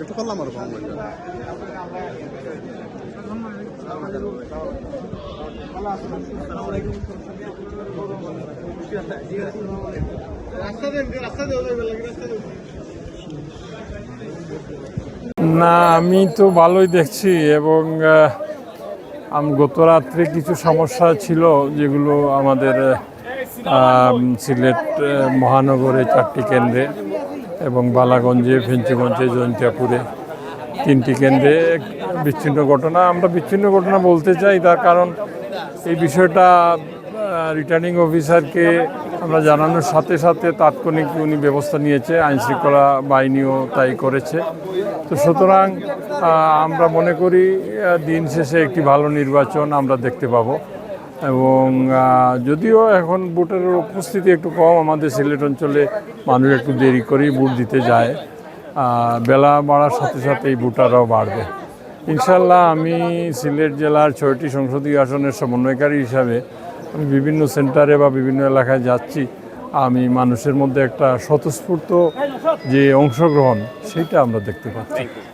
একটু করলাম আর না, আমি তো ভালোই দেখছি এবং গত রাত্রে কিছু সমস্যা ছিল যেগুলো আমাদের সিলেট মহানগরে 4টি কেন্দ্রে এবং বালাগঞ্জে, ফেঞ্চুগঞ্জে, জৈন্তিয়াপুরে 3টি কেন্দ্রে বিচ্ছিন্ন ঘটনা। আমরা বিচ্ছিন্ন ঘটনা বলতে চাই তার কারণ এই বিষয়টা রিটার্নিং অফিসারকে আমরা জানানোর সাথে সাথে তাৎক্ষণিক উনি ব্যবস্থা নিয়েছে, আইনশৃঙ্খলা বাহিনীও তাই করেছে। তো সুতরাং আমরা মনে করি দিন শেষে একটি ভালো নির্বাচন আমরা দেখতে পাবো। এবং যদিও এখন ভোটারের উপস্থিতি একটু কম, আমাদের সিলেট অঞ্চলে মানুষ একটু দেরি করেই ভোট দিতে যায়, বেলা বাড়ার সাথে সাথে এই ভোটাররাও বাড়বে ইনশাল্লাহ। আমি সিলেট জেলার 6টি সংসদীয় আসনের সমন্বয়কারী হিসাবে আমি বিভিন্ন সেন্টারে বা বিভিন্ন এলাকায় যাচ্ছি। আমি মানুষের মধ্যে একটা স্বতঃস্ফূর্ত যে অংশগ্রহণ সেটা আমরা দেখতে পাচ্ছি।